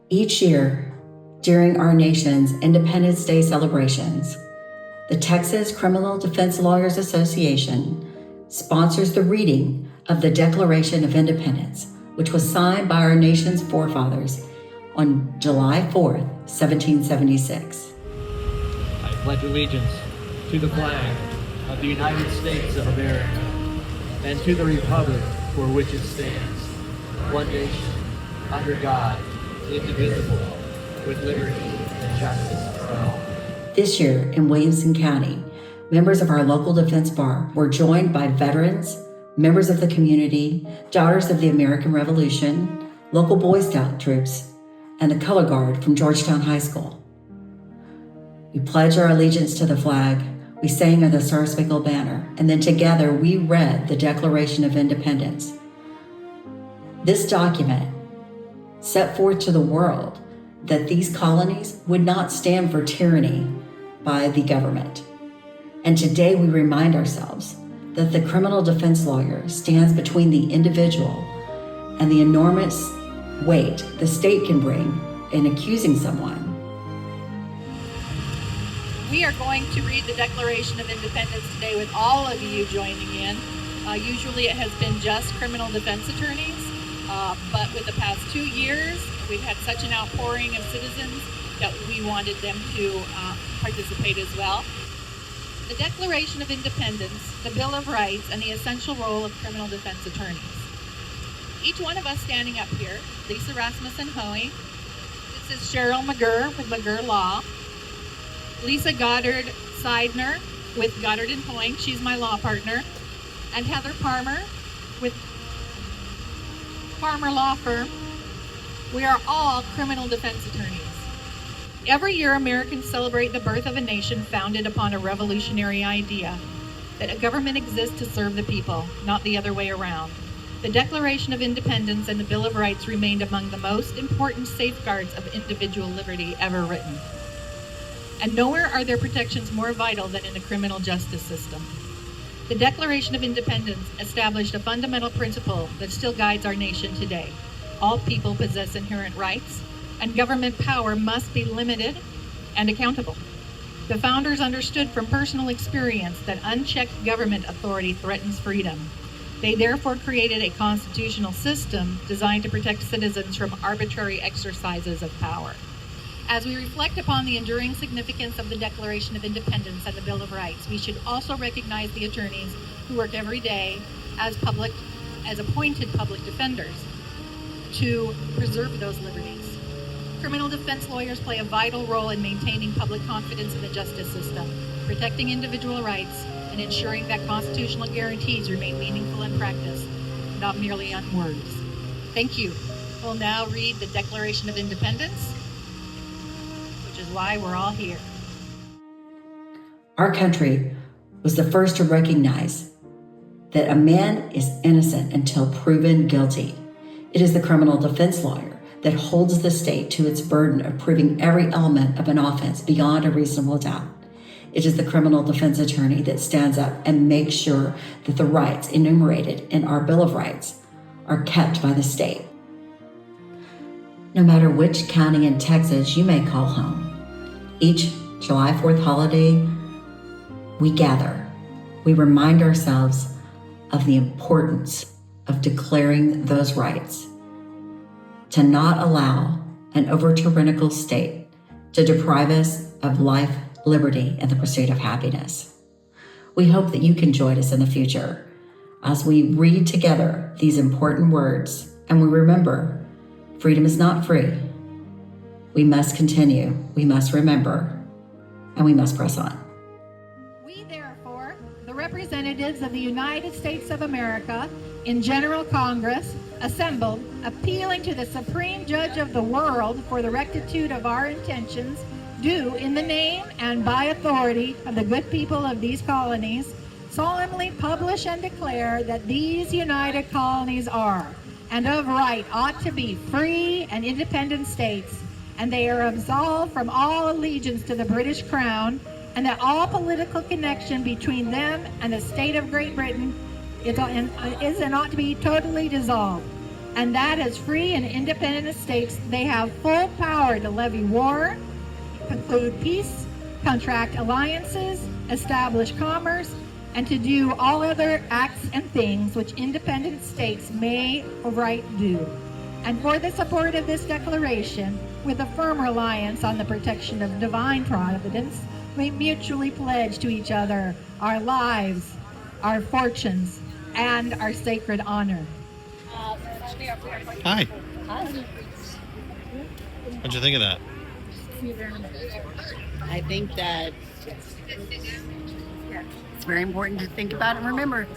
Each year, during our nation's Independence Day celebrations, the Texas Criminal Defense Lawyers Association sponsors the reading of the Declaration of Independence, which was signed by our nation's forefathers on July 4th, 1776. I pledge allegiance to the flag of the United States of America and to the republic for which it stands, one nation, under God, indivisible, with liberty and justice for all. This year in Williamson County, members of our local defense bar were joined by veterans, members of the community, Daughters of the American Revolution, local Boy Scout troops, and the Color Guard from Georgetown High School. We pledged our allegiance to the flag, we sang of the Star Spangled Banner, and then together we read the Declaration of Independence. This document set forth to the world that these colonies would not stand for tyranny by the government. And today we remind ourselves that the criminal defense lawyer stands between the individual and the enormous weight the state can bring in accusing someone. We are going to read the Declaration of Independence today with all of you joining in. Usually it has been just criminal defense attorneys, but with the past 2 years, we've had such an outpouring of citizens that we wanted them to participate as well. The Declaration of Independence, the Bill of Rights, and the essential role of criminal defense attorneys. Each one of us standing up here, Lisa Rasmussen Hoey, this is Cheryl McGirr with McGirr Law, Lisa Goddard Seidner with Goddard & Hoying, she's my law partner, and Heather Palmer with Palmer Law Firm. We are all criminal defense attorneys. Every year, Americans celebrate the birth of a nation founded upon a revolutionary idea that a government exists to serve the people, not the other way around. The Declaration of Independence and the Bill of Rights remained among the most important safeguards of individual liberty ever written. And nowhere are their protections more vital than in the criminal justice system. The Declaration of Independence established a fundamental principle that still guides our nation today. All people possess inherent rights, and government power must be limited and accountable. The founders understood from personal experience that unchecked government authority threatens freedom. They therefore created a constitutional system designed to protect citizens from arbitrary exercises of power. As we reflect upon the enduring significance of the Declaration of Independence and the Bill of Rights, we should also recognize the attorneys who work every day as appointed public defenders to preserve those liberties. Criminal defense lawyers play a vital role in maintaining public confidence in the justice system, protecting individual rights, and ensuring that constitutional guarantees remain meaningful in practice, not merely on words. Thank you. We'll now read the Declaration of Independence, which is why we're all here. Our country was the first to recognize that a man is innocent until proven guilty. It is the criminal defense lawyer that holds the state to its burden of proving every element of an offense beyond a reasonable doubt. It is the criminal defense attorney that stands up and makes sure that the rights enumerated in our Bill of Rights are kept by the state. No matter which county in Texas you may call home, each July 4th holiday, we gather. We remind ourselves of the importance of declaring those rights, to not allow an over-tyrannical state to deprive us of life, liberty, and the pursuit of happiness. We hope that you can join us in the future as we read together these important words and we remember freedom is not free. We must continue, we must remember, and we must press on. We therefore, the representatives of the United States of America in General Congress, assembled, appealing to the Supreme Judge of the world for the rectitude of our intentions, do, in the name and by authority of the good people of these colonies, solemnly publish and declare that these united colonies are, and of right ought to be, free and independent states, and they are absolved from all allegiance to the British Crown, and that all political connection between them and the state of Great Britain is and ought to be totally dissolved. and that as free and independent states, they have full power to levy war, conclude peace, contract alliances, establish commerce, and to do all other acts and things which independent states may of right do. And for the support of this declaration, with a firm reliance on the protection of divine providence, we mutually pledge to each other our lives, our fortunes, and our sacred honor. Hi. What'd you think of that? I think that it's very important to think about and remember.